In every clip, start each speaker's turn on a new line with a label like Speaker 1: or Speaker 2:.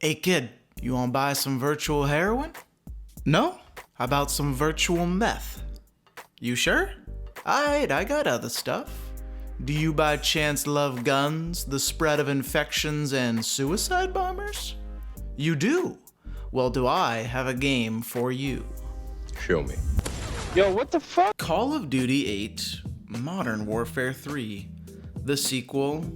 Speaker 1: Hey kid, you wanna buy some virtual heroin? No? How about some virtual meth? You sure? Alright, I got other stuff. Do you by chance love guns, the spread of infections, and suicide bombers? You do? Well, do I have a game for you?
Speaker 2: Show me.
Speaker 3: Yo, what the fuck?
Speaker 1: Call of Duty 8 Modern Warfare 3, the sequel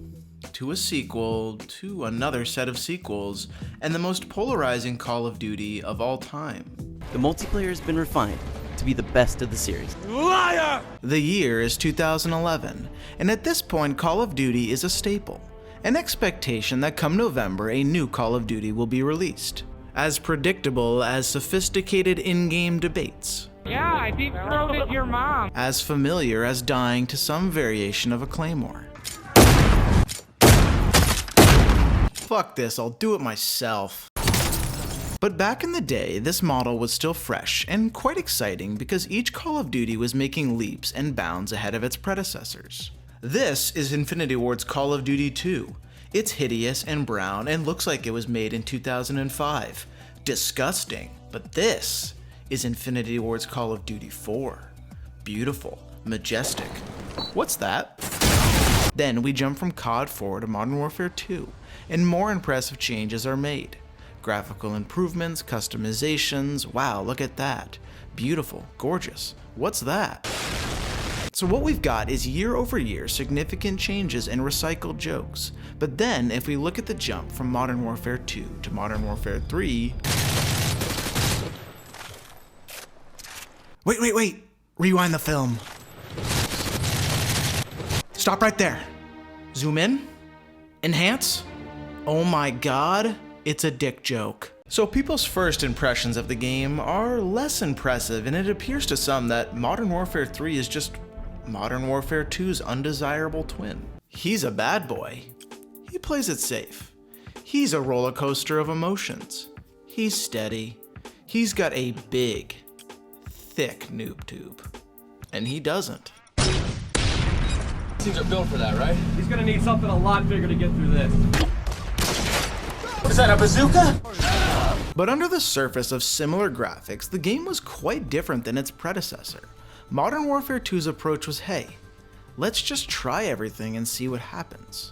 Speaker 1: to a sequel to another set of sequels, and the most polarizing Call of Duty of all time.
Speaker 4: The multiplayer has been refined to be the best of the series.
Speaker 3: Liar!
Speaker 1: The year is 2011, and at this point Call of Duty is a staple, an expectation that come November a new Call of Duty will be released. As predictable as sophisticated in-game debates.
Speaker 3: Yeah, I deep-throated your mom.
Speaker 1: As familiar as dying to some variation of a claymore. Fuck this, I'll do it myself. But back in the day, this model was still fresh and quite exciting because each Call of Duty was making leaps and bounds ahead of its predecessors. This is Infinity Ward's Call of Duty 2. It's hideous and brown and looks like it was made in 2005. Disgusting. But this is Infinity Ward's Call of Duty 4. Beautiful, majestic. What's that? Then we jump from COD 4 to Modern Warfare 2, and more impressive changes are made. Graphical improvements, customizations, wow, look at that. Beautiful, gorgeous. What's that? So what we've got is year over year significant changes and recycled jokes. But then if we look at the jump from Modern Warfare 2 to Modern Warfare 3... Wait, rewind the film. Stop right there. Zoom in. Enhance. Oh my god, it's a dick joke. So people's first impressions of the game are less impressive, and it appears to some that Modern Warfare 3 is just Modern Warfare 2's undesirable twin. He's a bad boy. He plays it safe. He's a roller coaster of emotions. He's steady. He's got a big, thick noob tube. And he doesn't.
Speaker 2: These are built for that, right?
Speaker 5: He's gonna need something a lot bigger to get through this.
Speaker 2: What is that, a bazooka?
Speaker 1: But under the surface of similar graphics, the game was quite different than its predecessor. Modern Warfare 2's approach was, hey, let's just try everything and see what happens.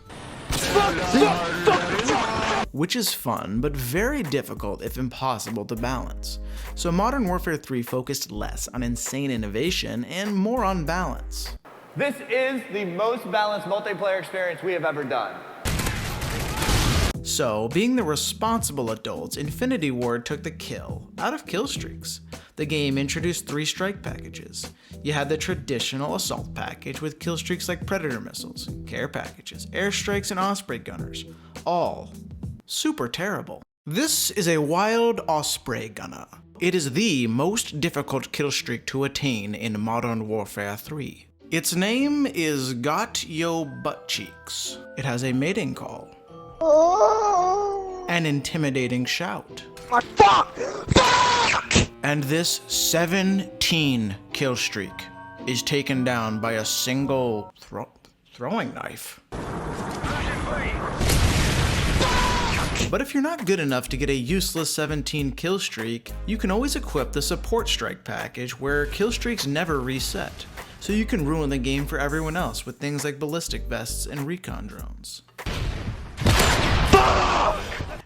Speaker 1: Which is fun, but very difficult if impossible to balance. So Modern Warfare 3 focused less on insane innovation and more on balance.
Speaker 6: This is the most balanced multiplayer experience we have ever done.
Speaker 1: So, being the responsible adults, Infinity Ward took the kill out of kill streaks. The game introduced 3 strike packages. You had the traditional assault package with kill streaks like Predator missiles, care packages, airstrikes, and Osprey gunners. All super terrible. This is a wild Osprey gunner. It is the most difficult kill streak to attain in Modern Warfare 3. Its name is Got Yo Butt Cheeks. It has a mating call. An intimidating shout.
Speaker 3: Fuck!
Speaker 1: And this 17 kill streak is taken down by a single throwing knife. But if you're not good enough to get a useless 17 kill streak, you can always equip the support strike package where kill streaks never reset, so you can ruin the game for everyone else with things like ballistic vests and recon drones.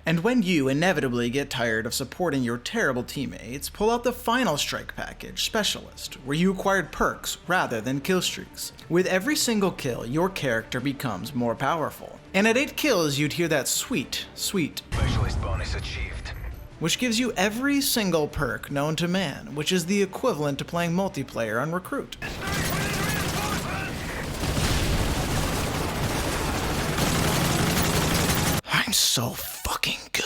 Speaker 1: And when you inevitably get tired of supporting your terrible teammates, pull out the final strike package, Specialist, where you acquired perks rather than kill streaks. With every single kill, your character becomes more powerful. And at 8 kills, you'd hear that sweet
Speaker 7: Specialist bonus achieved.
Speaker 1: which gives you every single perk known to man, which is the equivalent to playing multiplayer on Recruit. I'm so fucking good.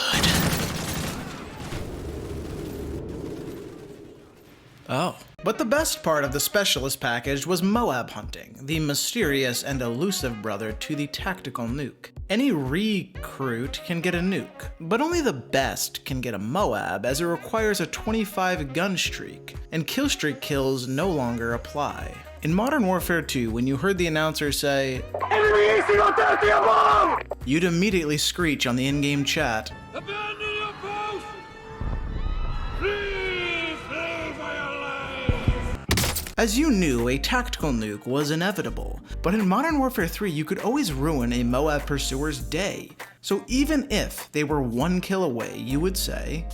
Speaker 1: Oh. But the best part of the Specialist package was Moab hunting, the mysterious and elusive brother to the tactical nuke. Any recruit can get a nuke, but only the best can get a Moab as it requires a 25 gun streak, and kill streak kills no longer apply. In Modern Warfare 2, when you heard the announcer say, "Enemy AC 130 above!" you'd immediately screech on the in-game chat, "Abandon as you knew a tactical nuke was inevitable. But in Modern Warfare 3, you could always ruin a Moab pursuer's day. So even if they were 1 kill away, you would say,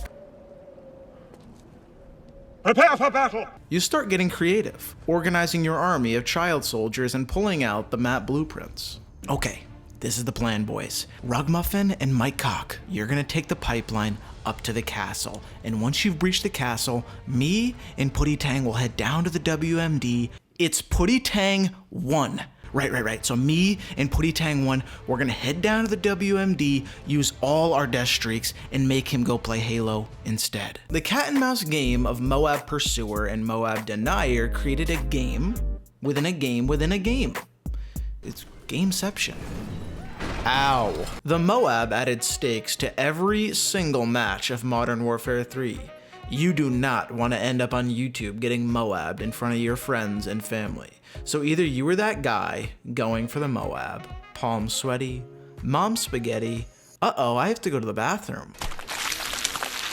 Speaker 3: Prepare for battle!
Speaker 1: You start getting creative, organizing your army of child soldiers and pulling out the map blueprints. Okay, this is the plan, boys. Rugmuffin and Mike Cock, you're gonna take the pipeline up to the castle, and once you've breached the castle, me and Putty Tang will head down to the WMD. It's Putty Tang 1. Right. So me and Putty Tang 1, we're gonna head down to the WMD, use all our Deathstreaks, and make him go play Halo instead. The cat and mouse game of Moab Pursuer and Moab Denier created a game within a game within a game. It's gameception. Ow. The Moab added stakes to every single match of Modern Warfare 3. You do not want to end up on YouTube getting Moabbed in front of your friends and family. So either you were that guy going for the Moab, palms sweaty, mom spaghetti, uh-oh, I have to go to the bathroom.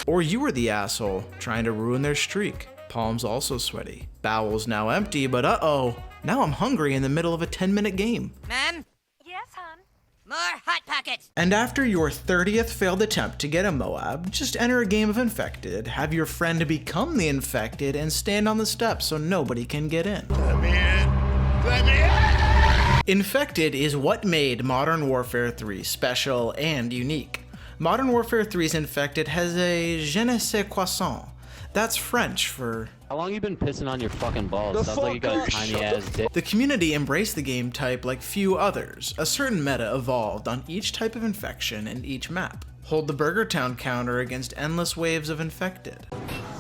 Speaker 1: Or you were the asshole trying to ruin their streak, palms also sweaty, bowels now empty, but uh-oh, now I'm hungry in the middle of a 10-minute game.
Speaker 8: Ma'am?
Speaker 9: Yes, hon?
Speaker 8: More Hot Pockets!
Speaker 1: And after your 30th failed attempt to get a Moab, just enter a game of Infected, have your friend become the Infected, and stand on the steps so nobody can get in.
Speaker 3: Let me in! Let me in!
Speaker 1: Infected is what made Modern Warfare 3 special and unique. Modern Warfare 3's Infected has a je ne sais quoi sens. That's French for...
Speaker 10: How long you been pissing on your fucking balls? Sounds like you got a tiny ass dick.
Speaker 1: The community embraced the game type like few others. A certain meta evolved on each type of infection and each map. Hold the Burger Town counter against endless waves of infected.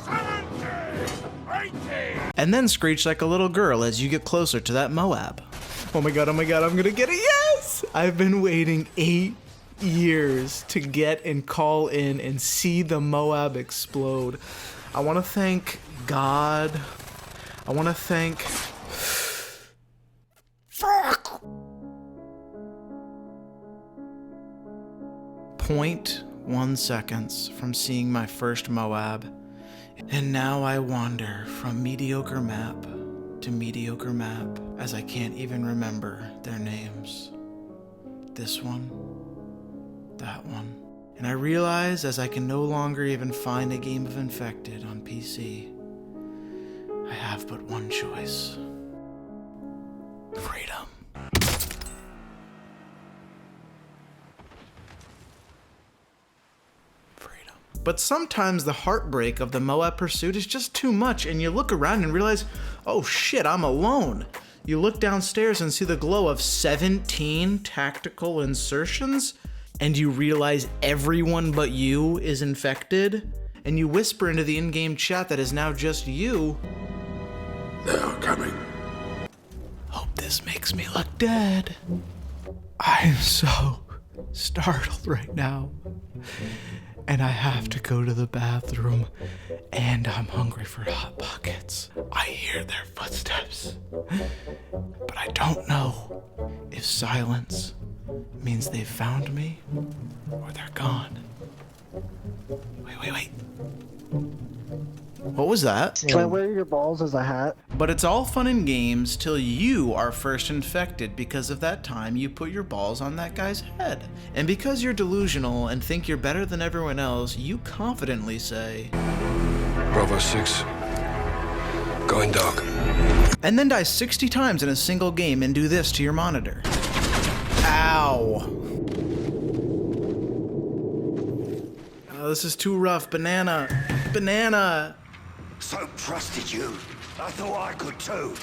Speaker 3: 70, 80.
Speaker 1: And then screech like a little girl as you get closer to that Moab. Oh my god, I'm gonna get it, yes! I've been waiting 8 years to get and call in and see the Moab explode. I want to thank God. I want to thank... Fuck! 0.1 seconds from seeing my first Moab, and now I wander from mediocre map to mediocre map as I can't even remember their names. This one, that one. And I realize as I can no longer even find a game of Infected on PC, I have but one choice. Freedom. Freedom. But sometimes the heartbreak of the Moab pursuit is just too much, and you look around and realize, oh shit, I'm alone. You look downstairs and see the glow of 17 tactical insertions, and you realize everyone but you is infected, and you whisper into the in-game chat that is now just you.
Speaker 3: They're coming.
Speaker 1: Hope this makes me look dead. I am so startled right now, and I have to go to the bathroom, and I'm hungry for Hot Pockets. I hear their footsteps, but I don't know if silence means they've found me or they're gone. Wait. What was that?
Speaker 11: Can I wear your balls as a hat?
Speaker 1: But it's all fun and games till you are first infected because of that time you put your balls on that guy's head. And because you're delusional and think you're better than everyone else, you confidently say,
Speaker 2: Bravo 6. Going dark.
Speaker 1: and then die 60 times in a single game and do this to your monitor. Ow. Oh, this is too rough. Banana.
Speaker 12: So trusted you. I thought I could too.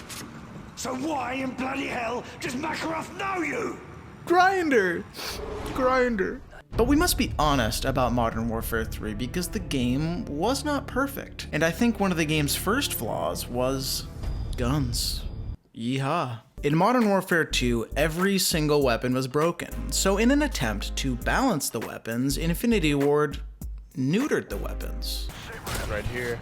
Speaker 12: So why in bloody hell does Makarov know you?
Speaker 1: Grinder. But we must be honest about Modern Warfare 3 because the game was not perfect. And I think one of the game's first flaws was guns. Yeehaw. In Modern Warfare 2, every single weapon was broken. So in an attempt to balance the weapons, Infinity Ward neutered the weapons.
Speaker 5: Right here.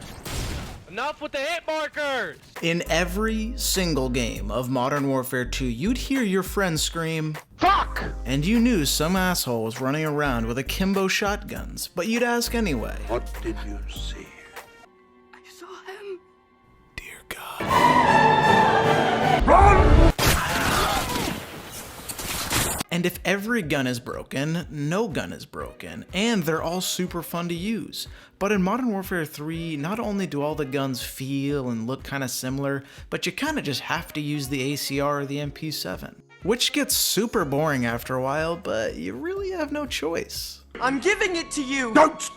Speaker 5: Enough with the hit markers!
Speaker 1: In every single game of Modern Warfare 2, you'd hear your friend scream, "Fuck!" And you knew some asshole was running around with akimbo shotguns, but you'd ask anyway.
Speaker 12: What did you see?
Speaker 9: I saw him.
Speaker 1: Dear God.
Speaker 3: Run!
Speaker 1: And if every gun is broken, no gun is broken, and they're all super fun to use. But in Modern Warfare 3, not only do all the guns feel and look kinda similar, but you kinda just have to use the ACR or the MP7. Which gets super boring after a while, but you really have no choice.
Speaker 9: I'm giving it to you!
Speaker 3: Don't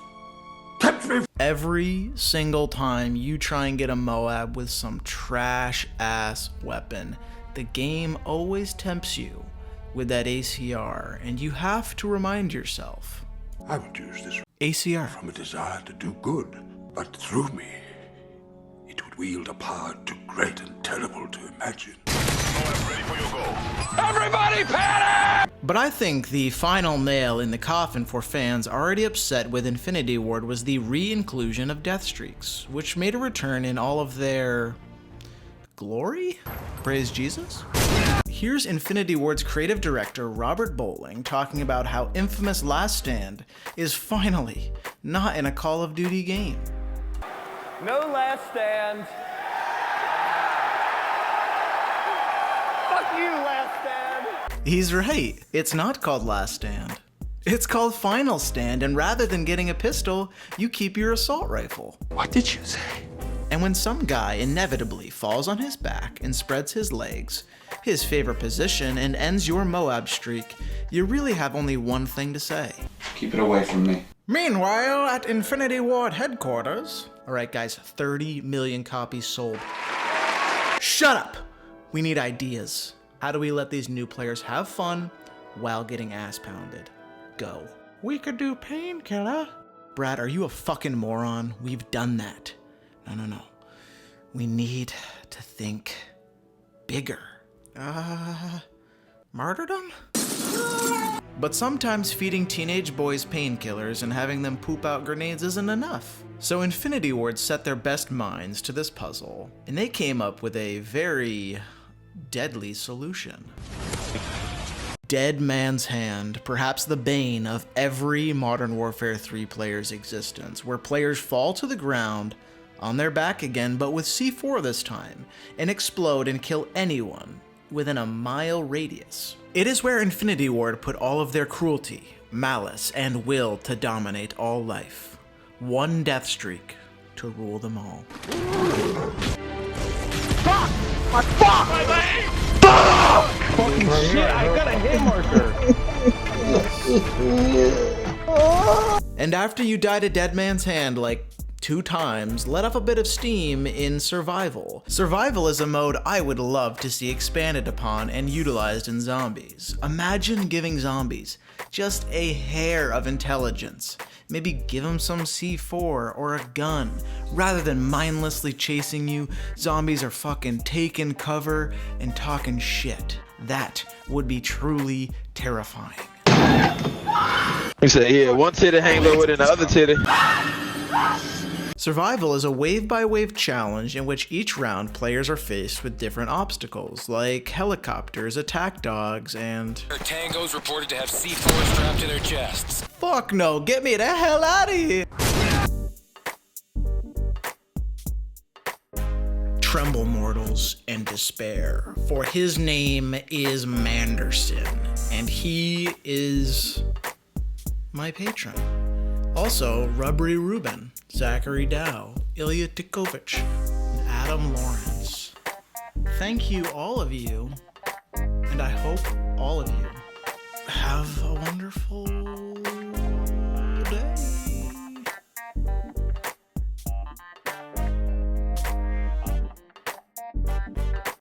Speaker 3: tempt me!
Speaker 1: Every single time you try and get a Moab with some trash-ass weapon, the game always tempts you with that ACR, and you have to remind yourself.
Speaker 3: I would use this
Speaker 1: ACR.
Speaker 3: from a desire to do good, but through me, it would wield a power too great and terrible to imagine.
Speaker 2: Ready for your goal. Everybody panic!
Speaker 1: But I think the final nail in the coffin for fans already upset with Infinity Ward was the re-inclusion of Deathstreaks, which made a return in all of their glory? Praise Jesus? Here's Infinity Ward's creative director Robert Bowling talking about how infamous Last Stand is finally not in a Call of Duty game.
Speaker 6: No last stand. Fuck you, last stand.
Speaker 1: He's right, it's not called Last Stand. It's called Final Stand, and rather than getting a pistol, you keep your assault rifle.
Speaker 3: What did you say?
Speaker 1: And when some guy inevitably falls on his back and spreads his legs, his favorite position, and ends your Moab streak, you really have only one thing to say.
Speaker 13: Keep it away from me.
Speaker 1: Meanwhile, at Infinity Ward headquarters... Alright guys, 30 million copies sold. Shut up! We need ideas. How do we let these new players have fun while getting ass pounded? Go. We could do Painkiller. Brad, are you a fucking moron? We've done that. No. We need to think bigger. Martyrdom? But sometimes feeding teenage boys painkillers and having them poop out grenades isn't enough. So Infinity Ward set their best minds to this puzzle, and they came up with a very deadly solution. Dead Man's Hand, perhaps the bane of every Modern Warfare 3 player's existence, where players fall to the ground on their back again, but with C4 this time, and explode and kill anyone within a mile radius. It is where Infinity Ward put all of their cruelty, malice, and will to dominate all life. One death streak to rule them all.
Speaker 5: Fuck! My fuck! My leg! Fuck! Fucking shit, I got a hit marker!
Speaker 1: And after you die to Dead Man's Hand like 2 times, let off a bit of steam in Survival. Survival is a mode I would love to see expanded upon and utilized in zombies. Imagine giving zombies just a hair of intelligence. Maybe give them some C4 or a gun. Rather than mindlessly chasing you, zombies are fucking taking cover and talking shit. That would be truly terrifying.
Speaker 14: He said, yeah, one titty hang lower than the other titty.
Speaker 1: Survival is a wave-by-wave challenge in which each round players are faced with different obstacles, like helicopters, attack dogs, and...
Speaker 2: Tangos reported to have C4 strapped to their chests.
Speaker 1: Fuck no, get me the hell out of here! Tremble, mortals, and despair, for his name is Manderson, and he is my patron. Also, Rubbery Rubin, Zachary Dow, Ilya Tikovich, and Adam Lawrence. Thank you, all of you, and I hope all of you